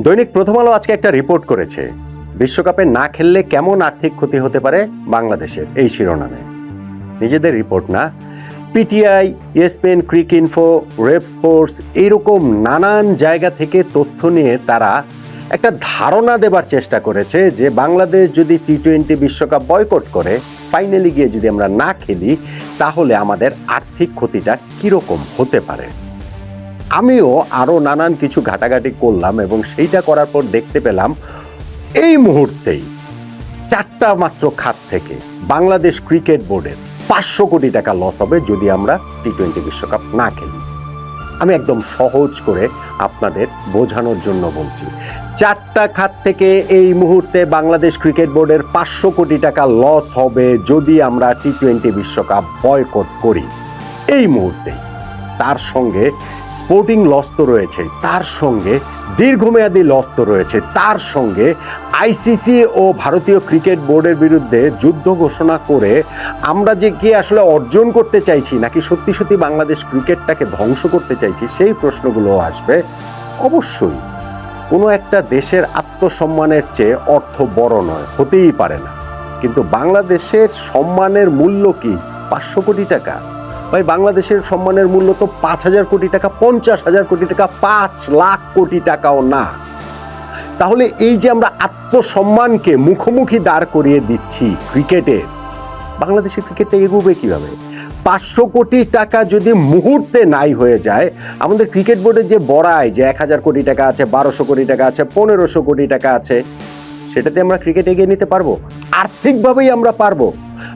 দৈনিক প্রথম আলো আজকে একটা রিপোর্ট করেছে, বিশ্বকাপে না খেললে কেমন আর্থিক ক্ষতি হতে পারে বাংলাদেশের, এই শিরোনামে। নিজেদের রিপোর্ট না, পিটিআই, ESPN, ক্রিক ইনফো, রেপ স্পোর্টস, এইরকম নানান জায়গা থেকে তথ্য নিয়ে তারা একটা ধারণা দেবার চেষ্টা করেছে যে বাংলাদেশ যদি T20 বিশ্বকাপ বয়কট করে ফাইনালি গিয়ে যদি আমরা না খেলি তাহলে আমাদের আর্থিক ক্ষতিটা কিরকম হতে পারে। আমিও আরো নানান কিছু ঘাটাঘাটি করলাম এবং সেইটা করার পর দেখতে পেলাম এই মুহূর্তেই 4টা মাত্র খাত থেকে বাংলাদেশ ক্রিকেট বোর্ডের 500 কোটি টাকা লস হবে যদি আমরা T20 বিশ্বকাপ না খেলি। আমি একদম সহজ করে আপনাদের বোঝানোর জন্য বলছি, 4টা খাত থেকে এই মুহূর্তে বাংলাদেশ ক্রিকেট বোর্ডের 500 কোটি টাকা লস হবে যদি আমরা T20 বিশ্বকাপ বয়কট করি এই মুহূর্তে। তার সঙ্গে স্পোর্টিং লস তো রয়েছে, তার সঙ্গে দীর্ঘমেয়াদী লস তো রয়েছে, তার সঙ্গে আইসিসি ও ভারতীয় ক্রিকেট বোর্ডের বিরুদ্ধে যুদ্ধ ঘোষণা করে আমরা যে কি আসলে অর্জন করতে চাইছি নাকি সত্যি সত্যি বাংলাদেশ ক্রিকেটটাকে ধ্বংস করতে চাইছি সেই প্রশ্নগুলো আসবে। অবশ্যই কোনো একটা দেশের আত্মসম্মানের চেয়ে অর্থ বড় নয়, হতেই পারে না, কিন্তু বাংলাদেশের সম্মানের মূল্য কি 500 কোটি টাকা? ভাই, বাংলাদেশের সম্মানের মূল্য তো 5,000 কোটি টাকা, 50,000 কোটি টাকা, 5 লাখ কোটি টাকাও না। তাহলে এই যে আমরা আত্মসম্মানকে মুখোমুখি দাঁড় করিয়ে দিচ্ছি ক্রিকেটে, বাংলাদেশের ক্রিকেটটা এগোবে কিভাবে? 500 কোটি টাকা যদি মুহূর্তে নাই হয়ে যায়, আমাদের ক্রিকেট বোর্ডের যে বড়াই যে 1,000 কোটি টাকা আছে, 1200 কোটি টাকা আছে, 1500 কোটি টাকা আছে, সেটাতে আমরা ক্রিকেট এগিয়ে নিতে পারবো? আর্থিকভাবেই আমরা পারবো।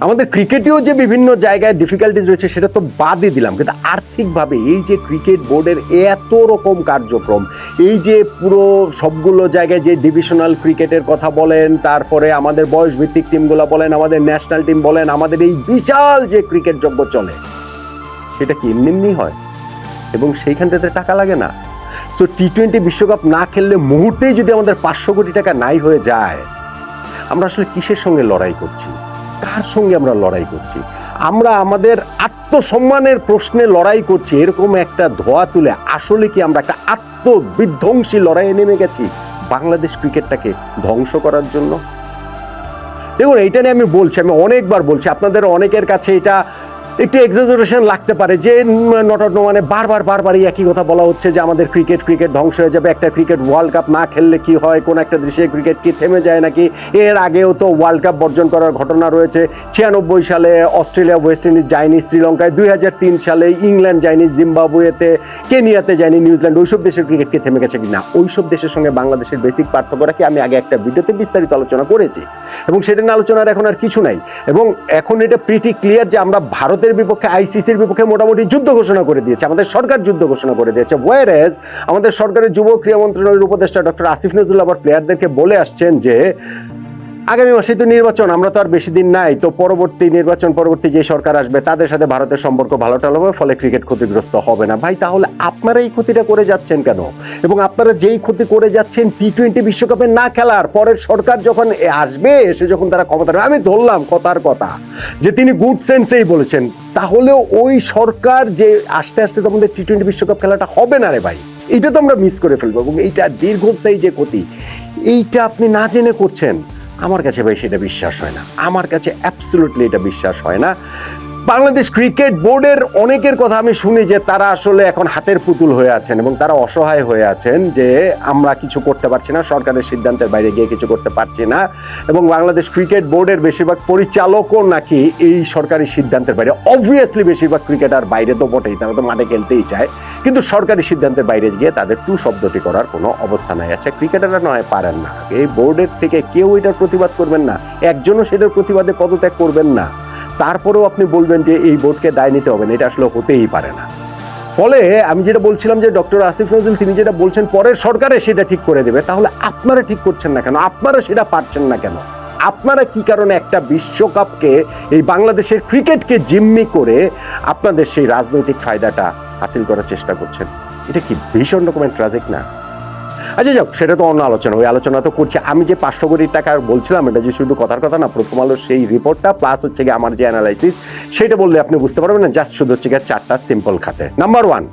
আমাদের ক্রিকেটেও যে বিভিন্ন জায়গায় ডিফিকাল্টিজ রয়েছে সেটা তো বাদই দিলাম, কিন্তু আর্থিকভাবে এই যে ক্রিকেট বোর্ডের এত রকম কার্যক্রম, এই যে পুরো সবগুলো জায়গায় যে ডিভিশনাল ক্রিকেটের কথা বলেন, তারপরে আমাদের বয়স ভিত্তিক টিমগুলো বলেন, আমাদের ন্যাশনাল টিম বলেন, আমাদের এই বিশাল যে ক্রিকেট যজ্ঞ চলে, সেটা কি এমনি হয়? এবং সেইখানটাতে টাকা লাগে না। সো T20 বিশ্বকাপ না খেললে মুহূর্তেই যদি আমাদের 500 কোটি টাকা নাই হয়ে যায়, আমরা আসলে কিসের সঙ্গে লড়াই করছি? কার সঙ্গে আমরা লড়াই করছি? আমরা আমাদের আত্মসম্মানের প্রশ্নে লড়াই করছি, এরকম একটা ধোয়া তুলে আসলে কি আমরা একটা আত্মবিধ্বংসী লড়াইয়ে নেমে গেছি বাংলাদেশ ক্রিকেটটাকে ধ্বংস করার জন্য? দেখুন, এইটা নিয়ে আমি বলছি, আমি অনেকবার বলছি, আপনাদের অনেকের কাছে এটা একটু এক্সাজারেশন লাগতে পারে যে মানে বারবারই একই কথা বলা হচ্ছে যে আমাদের ক্রিকেট ধ্বংস হয়ে যাবে, একটা ক্রিকেট ওয়ার্ল্ড কাপ না খেললে কি হয়, কোন একটা দেশে ক্রিকেট কি থেমে যায় নাকি? এর আগেও তো ওয়ার্ল্ড কাপ বর্জন করার ঘটনা রয়েছে। 96 সালে অস্ট্রেলিয়া ওয়েস্ট ইন্ডিজ যায়নি শ্রীলঙ্কায়, 2003 সালে ইংল্যান্ড যায়নি জিম্বাবুয়েতে, কেনিয়াতে যায়নি নিউজিল্যান্ড। ওইসব দেশের ক্রিকেট কি থেমে গেছে কিনা? ওইসব দেশের সঙ্গে বাংলাদেশের বেসিক পার্থক্যটা কি আমি আগে একটা ভিডিওতে বিস্তারিত আলোচনা করেছি, এবং সেটা নিয়ে আলোচনার এখন আর কিছু নাই। এবং এখন এটা প্রিটি ক্লিয়ার যে আমরা ভারতের বিপক্ষে, আইসিসির বিপক্ষে মোটামুটি যুদ্ধ ঘোষণা করে দিয়েছে, আমাদের সরকার যুদ্ধ ঘোষণা করে দিয়েছে। ওয়ারেজ আমাদের সরকারের যুব ক্রীড়া মন্ত্রণালয়ের উপদেষ্টা ডক্টর আসিফ নজরুল আবার প্লেয়ারদেরকে বলে আসছেন যে আগামী মাসে তো নির্বাচন, আমরা তো আর বেশি দিন নাই, তো পরবর্তী নির্বাচন পরবর্তী যে সরকার আসবে তাদের সাথে ভারতের সম্পর্ক ভালো হবে, ফলে ক্রিকেট ক্ষতিগ্রস্ত হবে না। ভাই, তাহলে আপনারা এই ক্ষতিটা করে যাচ্ছেন কেন? এবং আপনারা যেই ক্ষতি করে যাচ্ছেন T20 বিশ্বকাপে না খেলার পরের সরকার যখন আসবে, এসে যখন তারা ক্ষমতা, আমি ধরলাম কথার কথা যে তিনি গুড সেন্সেই বলেছেন, তাহলে ওই সরকার যে আস্তে আস্তে তোমাদের T20 বিশ্বকাপ খেলাটা হবে না রে ভাই, এইটা তো আমরা মিস করে ফেলবো। এবং এইটা দীর্ঘস্থায়ী যে ক্ষতি, এইটা আপনি না জেনে করছেন। আমার কাছে ভাই সেটা বিশ্বাস হয় না, আমার কাছে অ্যাবসলিউটলি এটা বিশ্বাস হয় না। বাংলাদেশ ক্রিকেট বোর্ডের অনেকের কথা আমি শুনি যে তারা আসলে এখন হাতের পুতুল হয়ে আছেন এবং তারা অসহায় হয়ে আছেন যে আমরা কিছু করতে পারছি না, সরকারের সিদ্ধান্তের বাইরে গিয়ে কিছু করতে পারছি না। এবং বাংলাদেশ ক্রিকেট বোর্ডের বেশিরভাগ পরিচালকও নাকি এই সরকারি সিদ্ধান্তের বাইরে, অবভিয়াসলি বেশিরভাগ ক্রিকেটার বাইরে তো বটেই, তারা তো মাঠে খেলতেই চায়, কিন্তু সরকারি সিদ্ধান্তের বাইরে গিয়ে তাদের টু শব্দটি করার কোনো অবস্থা নাই। আচ্ছা, ক্রিকেটাররা নয় পারেন না, এই বোর্ডের থেকে কেউ এটার প্রতিবাদ করবেন না, একজনও সেটার প্রতিবাদে পদত্যাগ করবেন না, তারপরেও আপনি বলবেন যে এই বোর্ডকে দায় নিতে হবে না, এটা আসলে হতেই পারে না। ফলে আমি যেটা বলছিলাম যে ডক্টর আসিফ নজরুল তিনি যেটা বলছেন পরের সরকারে সেটা ঠিক করে দেবে, তাহলে আপনারা ঠিক করছেন না কেন? আপনারা সেটা পারছেন না কেন? আপনারা কি কারণে একটা বিশ্বকাপকে, এই বাংলাদেশের ক্রিকেটকে জিম্মি করে আপনাদের সেই রাজনৈতিক ফায়দাটা হাসিল করার চেষ্টা করছেন? এটা কি ভীষণ রকমের ট্র্যাজিক না? আচ্ছা যাক, সেটা তো অন্য আলোচনা, ওই আলোচনা তো করছি। আমি যে 500 কোটি টাকা বলছিলাম, এটা যে শুধু কথার কথা না, প্রথম আলোর সেই রিপোর্টটা প্লাস হচ্ছে গিয়ে আমার যে অ্যানালাইসিস, সেটা বললে আপনি বুঝতে পারবেন না। জাস্ট শুধু হচ্ছে গিয়ে 4টা সিম্পল খাতে। নাম্বার 1,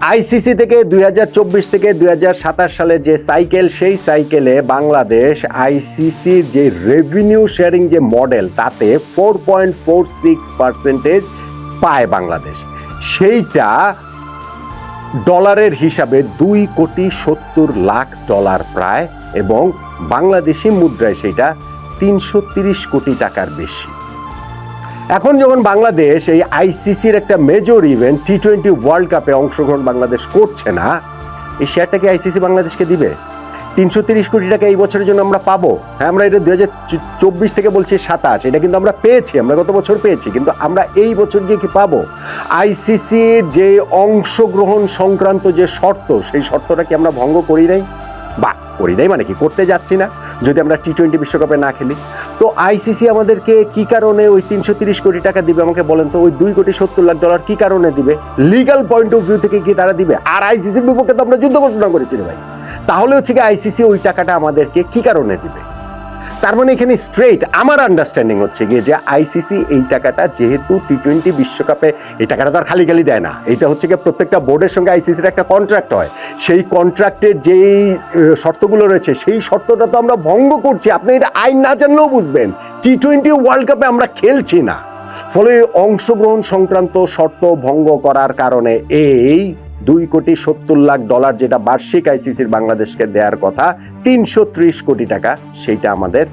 আইসিসি থেকে 2024 থেকে 2027 সালের যে সাইকেল, সেই সাইকেলে বাংলাদেশ আইসিসির যে রেভিনিউ শেয়ারিং যে মডেল, তাতে 4.46% পায় বাংলাদেশ। সেইটা ডলারের হিসাবে 2,70,00,000 প্রায়, এবং বাংলাদেশি মুদ্রায় সেইটা 330 কোটি টাকার বেশি। এখন যখন বাংলাদেশ এই আইসিসির একটা মেজর ইভেন্ট T20 ওয়ার্ল্ড কাপে অংশগ্রহণ বাংলাদেশ করছে না, এই শেয়ারটা কি আইসিসি বাংলাদেশকে দিবে? 330 কোটি টাকা এই বছরের জন্য আমরা পাবো। হ্যাঁ, আমরা এটা 2024 থেকে বলছি 27, এটা কিন্তু আমরা পেয়েছি, আমরা গত বছর পেয়েছি, কিন্তু আমরা এই বছর গিয়ে কি পাবো? আইসিসির যে অংশগ্রহণ সংক্রান্ত যে শর্ত, সেই শর্তটা কি আমরা ভঙ্গ করি নাই? বা করি নাই মানে কি, করতে যাচ্ছি না যদি আমরা T20 বিশ্বকাপে না খেলি। তো আইসিসি আমাদেরকে কি কারণে ওই 330 কোটি টাকা দিবে আমাকে বলেন তো? ওই $2,70,00,000 কি কারণে দিবে? লিগ্যাল পয়েন্ট অফ ভিউ থেকে কি তারা দিবে? আর আইসিসির বিপক্ষে তো আমরা যুদ্ধ ঘোষণা করেছি রে ভাই। তাহলে হচ্ছে কি আইসিসি ওই টাকাটা আমাদেরকে কি কারণে দিবে? তার মানে এখানে স্ট্রেট আমার আন্ডারস্ট্যান্ডিং হচ্ছে গিয়ে যে আইসিসি এই টাকাটা যেহেতু T20 বিশ্বকাপে, এই টাকাটা তো আর খালি খালি দেয় না, এটা হচ্ছে গিয়ে প্রত্যেকটা বোর্ডের সঙ্গে আইসিসির একটা কন্ট্রাক্ট হয়। সেই কন্ট্রাক্টের যেই শর্তগুলো রয়েছে, সেই শর্তটা তো আমরা ভঙ্গ করছি। আপনি এটা আইন না জানলেও বুঝবেন, T20 ওয়ার্ল্ড কাপে আমরা খেলছি না। ফলে অংশগ্রহণ সংক্রান্ত শর্ত ভঙ্গ করার কারণে এই $2,70,00,000 যেটা বার্ষিক আইসিসির বাংলাদেশকে দেওয়ার কথা 330 কোটি টাকা, সেইটা আমাদের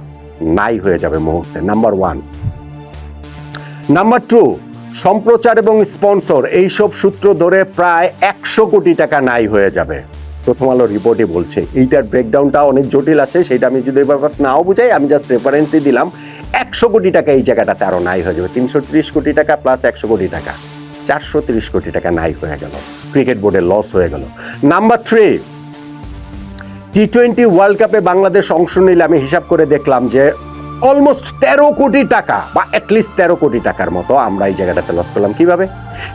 নাই হয়ে যাবে মুহূর্তে। নাম্বার 1। নাম্বার 2, সম্প্রচার এবং স্পন্সর এইসব সূত্র ধরে প্রায় 100 কোটি টাকা নাই হয়ে যাবে। প্রথম আলো রিপোর্টে বলছে। এইটার ব্রেকডাউনটা অনেক জটিল আছে, সেটা আমি যদি এবার নাও বুঝাই, আমি জাস্ট রেফারেন্সই দিলাম। 100 কোটি টাকা এই জায়গাটাতে আরো নাই হয়ে যাবে। 330 কোটি টাকা প্লাস 100 কোটি টাকা, 430 কোটি টাকা নাই হয়ে গেল, ক্রিকেট বোর্ডের লস হয়ে গেল। নাম্বার 3, T20 ওয়ার্ল্ড কাপে বাংলাদেশ অংশ নিলে আমি হিসাব করে দেখলাম যে অলমোস্ট 13 কোটি টাকা বা অ্যাটলিস্ট 13 কোটি টাকার মতো আমরা এই জায়গাটাতে লস করলাম। কিভাবে?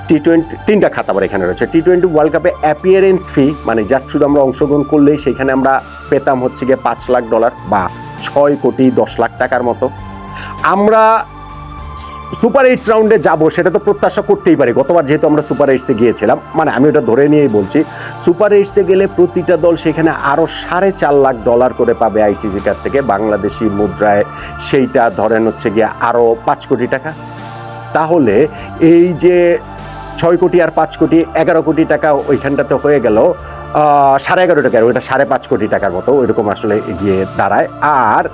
T20 তিনটা খাত আবার এখানে রয়েছে। T20 ওয়ার্ল্ড কাপে অ্যাপিয়ারেন্স ফি, মানে জাস্ট শুধু আমরা অংশগ্রহণ করলেই সেখানে আমরা পেতাম হচ্ছে গিয়ে $5,00,000 বা 6,10,00,000 টাকার মতো। আমরা সুপার 8 রাউন্ডে যাব, সেটা তো প্রত্যাশা করতেই পারি। গতবার যেহেতু আমরা সুপার 8-এ গিয়েছিলাম, মানে আমি ওটা ধরে নিয়েই বলছি, সুপার 8-এ গেলে প্রতিটা দল সেখানে আরো $4.5 করে পাবে আইসিসির কাছ থেকে, বাংলাদেশি মুদ্রায় সেইটা ধরেন হচ্ছে গিয়ে আরো 5 কোটি টাকা। তাহলে এই যে 6 কোটি আর 5 কোটি, 11 কোটি টাকা ওইখানটাতে হয়ে গেল 11.5 টাকা, ওইটা 5.5 কোটি টাকার মতো ওইরকম আসলে গিয়ে দাঁড়ায়। আর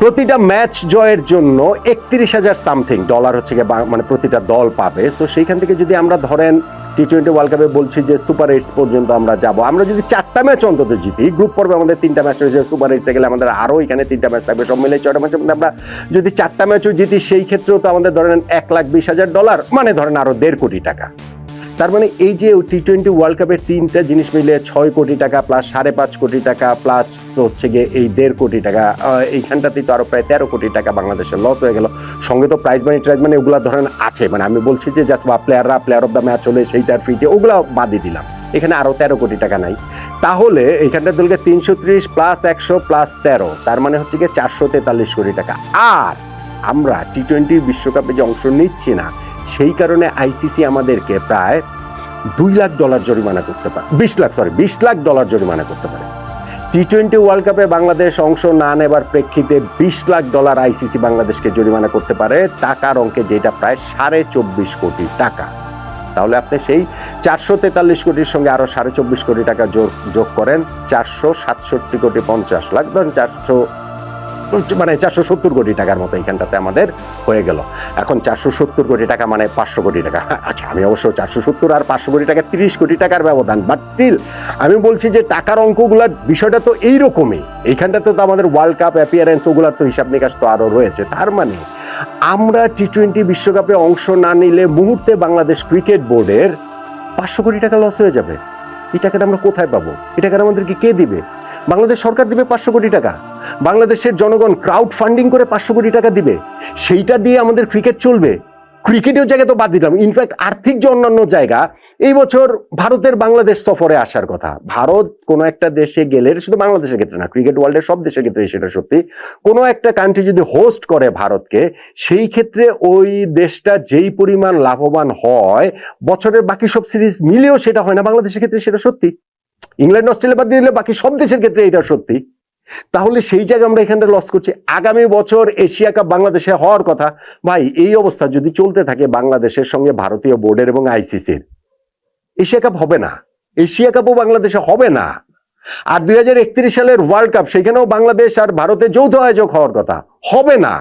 প্রতিটা ম্যাচ জয়ের জন্য 31,000 সামথিং ডলার হচ্ছে গিয়ে মানে প্রতিটা দল পাবে। সো সেইখান থেকে যদি আমরা ধরেন T20 ওয়ার্ল্ড কাপে বলছি যে সুপার 8 পর্যন্ত আমরা যাব, আমরা যদি 4টা ম্যাচ অন্তত জিতি, গ্রুপ পর্বে আমাদের 3টা ম্যাচ রয়েছে, সুপার 8-এ গেলে আমাদের আরও এখানে 3টা ম্যাচ থাকবে, সব মিলে 6টা ম্যাচের মধ্যে আমরা যদি 4টা ম্যাচও জিতি, সেই ক্ষেত্রেও তো আমাদের ধরেন $1,20,000, মানে ধরেন আরো 1.5 কোটি টাকা। তার মানে এই যে T20 ওয়ার্ল্ড কাপের 3টা জিনিস মিলে 6 কোটি টাকা প্লাস 5.5 কোটি টাকা প্লাস হচ্ছে গিয়ে এই 1.5 কোটি টাকা, এইখানটাতেই তো আরো প্রায় 13 কোটি টাকা বাংলাদেশের লস হয়ে গেল। সঙ্গে তো প্রাইজ মানি ওগুলা ধরেন আছে, মানে আমি বলছি যে জাস্ট বা প্লেয়ার অফ দ্য ম্যাচ হলে সেইটার ফ্রিতে ওগুলা বাদই দিলাম, এখানে আরো 13 কোটি টাকা নাই। তাহলে এইখানটা দলকে 330 প্লাস 100 প্লাস 13, তার মানে হচ্ছে গিয়ে 443 কোটি টাকা। আর আমরা T20 বিশ্বকাপে যে অংশ নিচ্ছি না, সেই কারণে আইসিসি আমাদেরকে প্রায় $2,00,000 জরিমানা করতে পারে, $20,00,000 জরিমানা করতে পারে। T20 ওয়ার্ল্ড কাপে বাংলাদেশ অংশ না নেবার প্রেক্ষিতে $20,00,000 আইসিসি বাংলাদেশকে জরিমানা করতে পারে, টাকার অঙ্কে যেটা প্রায় 24.5 কোটি টাকা। তাহলে আপনি সেই 443 কোটির সঙ্গে আরো 24.5 কোটি টাকা যোগ করেন, 467 কোটি 50 লাখ, ধরেন 470 কোটি টাকার মতো এইখানটাতে আমাদের হয়ে গেল। এখন 470 কোটি টাকা মানে 500 কোটি টাকা। আচ্ছা, আমি অবশ্য 470 আর 500 কোটি টাকা 30 কোটি টাকার ব্যবধান, বাট স্টিল আমি বলছি যে টাকার অঙ্কগুলার বিষয়টা তো এইরকমই। এইখানটাতে তো আমাদের ওয়ার্ল্ড কাপ অ্যাপিয়ারেন্স ওগুলার তো হিসাব নিকাশ তো আরো রয়েছে। তার মানে আমরা T20 বিশ্বকাপে অংশ না নিলে মুহূর্তে বাংলাদেশ ক্রিকেট বোর্ডের 500 কোটি টাকা লস হয়ে যাবে। এই টাকাটা আমরা কোথায় পাবো? এই টাকাটা আমাদেরকে কে দিবে? বাংলাদেশ সরকার দিবে 500 কোটি টাকা, বাংলাদেশের জনগণ ক্রাউড ফান্ডিং করে 500 কোটি টাকা দিবে, সেইটা দিয়ে আমাদের ক্রিকেট চলবে। ক্রিকেটের জায়গা তো বাদ দিলাম, ইনফ্যাক্ট আর্থিক যে অন্যান্য জায়গা, এই বছর ভারতের বাংলাদেশ সফরে আসার কথা। ভারত কোনো একটা দেশে গেলে, শুধু বাংলাদেশের ক্ষেত্রে না, ক্রিকেট ওয়ার্ল্ডের সব দেশের ক্ষেত্রে সেটা সত্যি, কোনো একটা কান্ট্রি যদি হোস্ট করে ভারতকে, সেই ক্ষেত্রে ওই দেশটা যেই পরিমাণ লাভবান হয়, বছরের বাকি সব সিরিজ মিলেও সেটা হয় না। বাংলাদেশের ক্ষেত্রে সেটা সত্যি, ইংল্যান্ড অস্ট্রেলিয়া বাদ দিলে বাকি সব দেশের ক্ষেত্রে এটা সত্যি। তাহলে সেই জায়গায় আমরা এখানটা লস করছি। আগামী বছর এশিয়া কাপ বাংলাদেশে হওয়ার কথা, ভাই এই অবস্থা যদি চলতে থাকে বাংলাদেশের সঙ্গে ভারতীয় বোর্ডের এবং আইসিসির, এশিয়া কাপ হবে না, এশিয়া কাপও বাংলাদেশে হবে না। আর 2031 সালের ওয়ার্ল্ড কাপ, সেখানেও বাংলাদেশ আর ভারতের যৌথ আয়োজক হওয়ার কথা, হবে না।